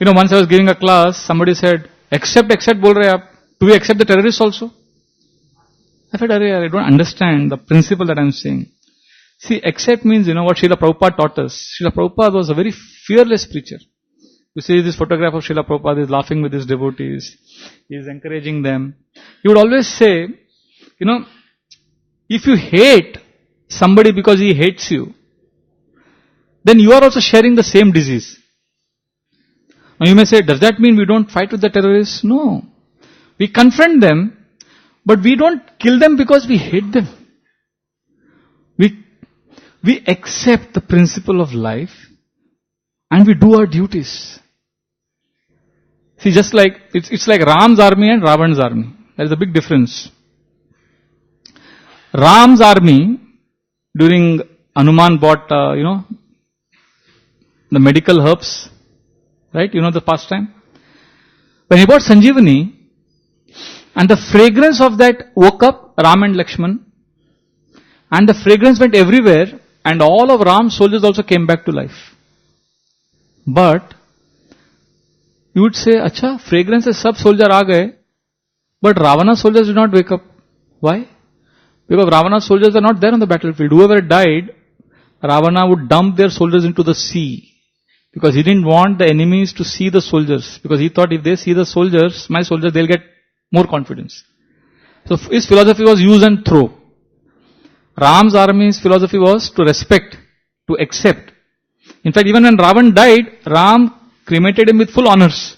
Once I was giving a class, somebody said, accept bol rahe aap. Do we accept the terrorists also? I said, I don't understand the principle that I'm saying. See, accept means, what Srila Prabhupada taught us. Srila Prabhupada was a very fearless preacher. You see this photograph of Srila Prabhupada, he's laughing with his devotees. He's encouraging them. He would always say, if you hate somebody because he hates you, then you are also sharing the same disease. Now you may say, does that mean we don't fight with the terrorists? No. We confront them, but we don't kill them because we hate them. We accept the principle of life and we do our duties. See, just like, it's like Ram's army and Ravan's army. There is a big difference. Ram's army, during Hanuman bought, the medical herbs, right? The pastime. When he bought Sanjeevani, and the fragrance of that woke up Ram and Lakshman, and the fragrance went everywhere, and all of Ram's soldiers also came back to life. But you would say, acha, fragrance se sab soldier aa gaye, but Ravana's soldiers did not wake up. Why? Because Ravana's soldiers are not there on the battlefield. Whoever died, Ravana would dump their soldiers into the sea. Because he didn't want the enemies to see the soldiers. Because he thought if they see the soldiers, my soldiers, they'll get more confidence. So his philosophy was use and throw. Ram's army's philosophy was to respect, to accept. In fact, even when Ravan died, Ram cremated him with full honors.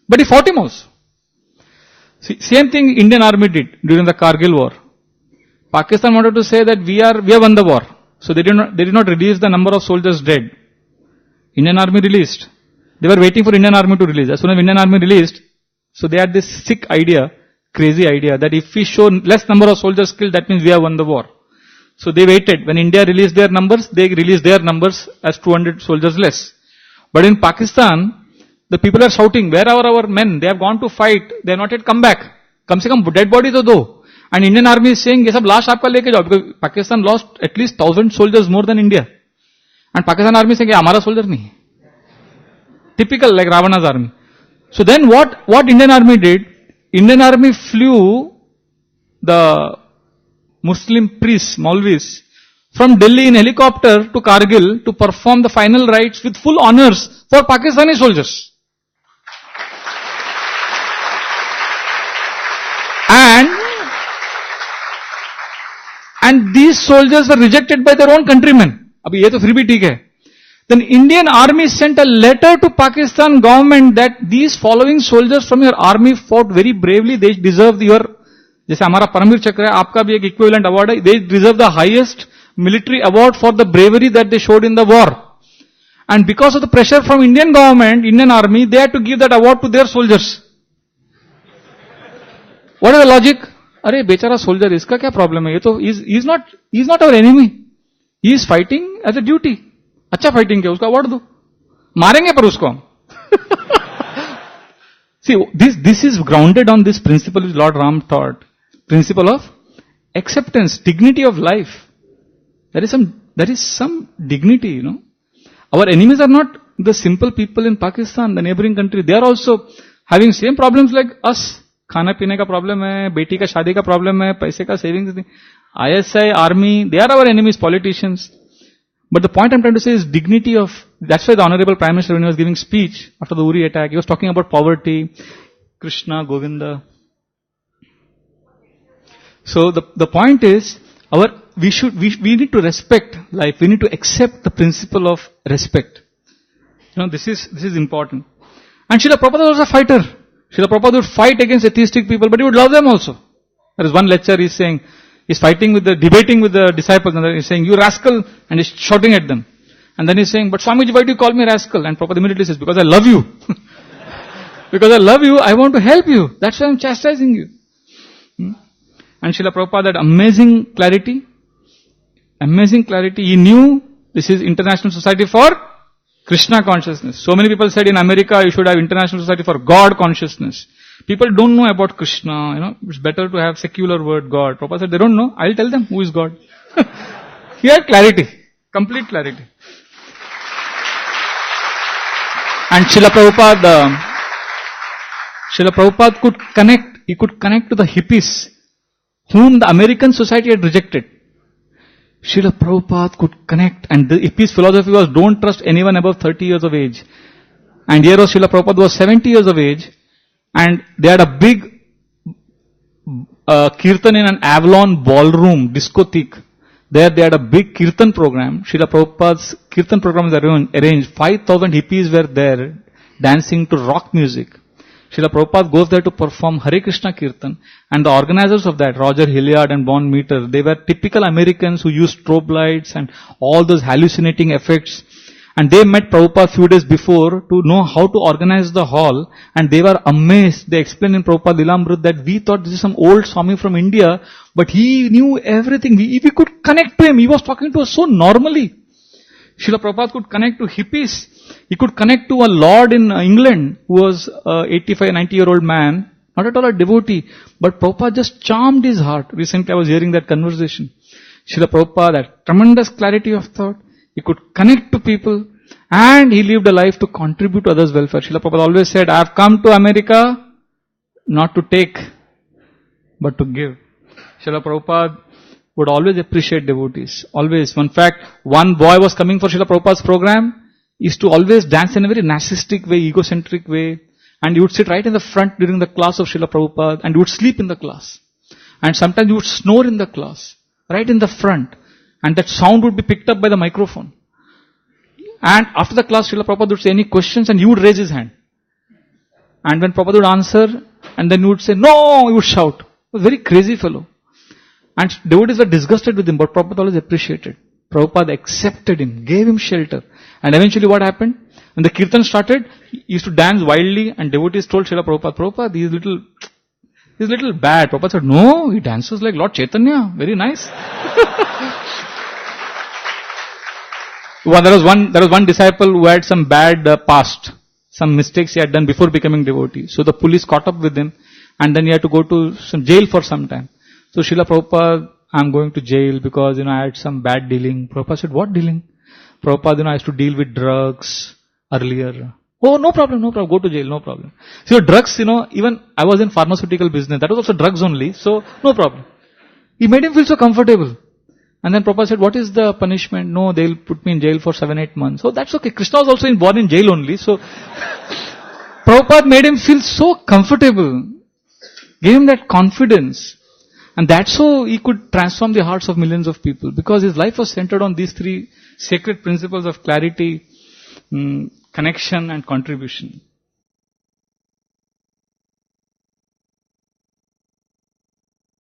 But he fought him also. See, same thing Indian army did during the Kargil war. Pakistan wanted to say that we have won the war. So they did not release the number of soldiers dead. Indian army released. They were waiting for Indian army to release. As soon as Indian army released, so they had this sick idea, crazy idea, that if we show less number of soldiers killed, that means we have won the war. So they waited. When India released their numbers, they released their numbers as 200 soldiers less. But in Pakistan, the people are shouting, where are our men? They have gone to fight. They have not yet come back. Kam se kam dead body to do. And Indian army is saying, ye sab laash aapka leke jao. Because Pakistan lost at least 1,000 soldiers more than India. And Pakistan army is saying, ye hamara soldier nahi. Typical like Ravana's army. So then what Indian army did? Indian army flew the Muslim priests, Maulvis, from Delhi in helicopter to Kargil to perform the final rites with full honors for Pakistani soldiers. And these soldiers were rejected by their own countrymen. Abhi ye to phir bhi theek hai. Then Indian army sent a letter to Pakistan government that these following soldiers from your army fought very bravely. They deserve your, जैसे हमारा परमवीर चक्र है, आपका भी एक equivalent award है. They deserve the highest military award for the bravery that they showed in the war. And because of the pressure from Indian government, Indian army, they had to give that award to their soldiers. What is the logic? अरे बेचारा soldier, इसका क्या problem है? ये तो he's not our enemy. He is fighting as a duty. अच्छा fighting किया, उसका अवार्ड दो. मारेंगे पर उसको हम. See, this is grounded on this principle which Lord Ram taught. Principle of acceptance, dignity of life. There is some dignity, Our enemies are not the simple people in Pakistan, the neighboring country. They are also having same problems like us. खाना पीने का problem है, बेटी का शादी का problem है, पैसे का savings. ISI, army, they are our enemies, politicians. But the point I'm trying to say is dignity of, that's why the Honorable Prime Minister, when he was giving speech after the Uri attack, he was talking about poverty, Krishna, Govinda. So the point is, we need to respect life. We need to accept the principle of respect. This is important. And Srila Prabhupada was a fighter. Srila Prabhupada would fight against atheistic people, but he would love them also. There is one lecture he's saying, he's debating with the disciples, and he's saying, you rascal, and he's shouting at them. And then he's saying, but Swamiji, why do you call me rascal? And Prabhupada immediately says, because I love you. Because I love you, I want to help you. That's why I'm chastising you. And Srila Prabhupada had amazing clarity. He knew this is International Society for Krishna Consciousness. So many people said in America, you should have International Society for God Consciousness. People don't know about Krishna, it's better to have secular word God. Prabhupada said, they don't know, I'll tell them who is God. He had clarity, complete clarity. And Srila Prabhupada could connect to the hippies, whom the American society had rejected. Srila Prabhupada could connect, and the hippies' philosophy was don't trust anyone above 30 years of age. And here was Srila Prabhupada was 70 years of age, and they had a big kirtan in an Avalon ballroom, discotheque. There they had a big kirtan program. Srila Prabhupada's kirtan program was arranged. 5,000 hippies were there dancing to rock music. Srila Prabhupada goes there to perform Hare Krishna Kirtan, and the organizers of that, Roger Hilliard and Von Meter, they were typical Americans who used strobe lights and all those hallucinating effects. And they met Prabhupada few days before to know how to organize the hall, and they were amazed. They explained in Prabhupada Lilamrut that we thought this is some old Swami from India, but he knew everything. We could connect to him. He was talking to us so normally. Srila Prabhupada could connect to hippies. He could connect to a lord in England who was 85, 90-year-old man, not at all a devotee, but Prabhupada just charmed his heart. Recently I was hearing that conversation. Srila Prabhupada had tremendous clarity of thought. He could connect to people, and he lived a life to contribute to others' welfare. Srila Prabhupada always said, I have come to America not to take, but to give. Srila Prabhupada would always appreciate devotees. Always. In fact, one boy was coming for Srila Prabhupada's program, used to always dance in a very narcissistic way, egocentric way, and he would sit right in the front during the class of Srila Prabhupada, and he would sleep in the class. And sometimes he would snore in the class, right in the front. And that sound would be picked up by the microphone. And after the class, Srila Prabhupada would say any questions, and he would raise his hand. And when Prabhupada would answer, and then he would say, no, he would shout. He was a very crazy fellow. And devotees were disgusted with him, but Prabhupada always appreciated. Prabhupada accepted him, gave him shelter. And eventually what happened? When the kirtan started, he used to dance wildly, and devotees told Srila Prabhupada, Prabhupada, he's little bad. Prabhupada said, no, he dances like Lord Chaitanya. Very nice. Well, there was one disciple who had some bad past, some mistakes he had done before becoming devotee. So the police caught up with him, and then he had to go to some jail for some time. So Srila Prabhupada, I'm going to jail because, I had some bad dealing. Prabhupada said, what dealing? Prabhupada, I used to deal with drugs earlier. Oh, no problem, go to jail, no problem. So drugs, even I was in pharmaceutical business. That was also drugs only, so no problem. He made him feel so comfortable. And then Prabhupada said, what is the punishment? No, they'll put me in jail for 7-8 months. So that's okay. Krishna was also born in jail only. So Prabhupada made him feel so comfortable. Gave him that confidence. And that's how he could transform the hearts of millions of people. Because his life was centered on these three sacred principles of clarity, connection and contribution.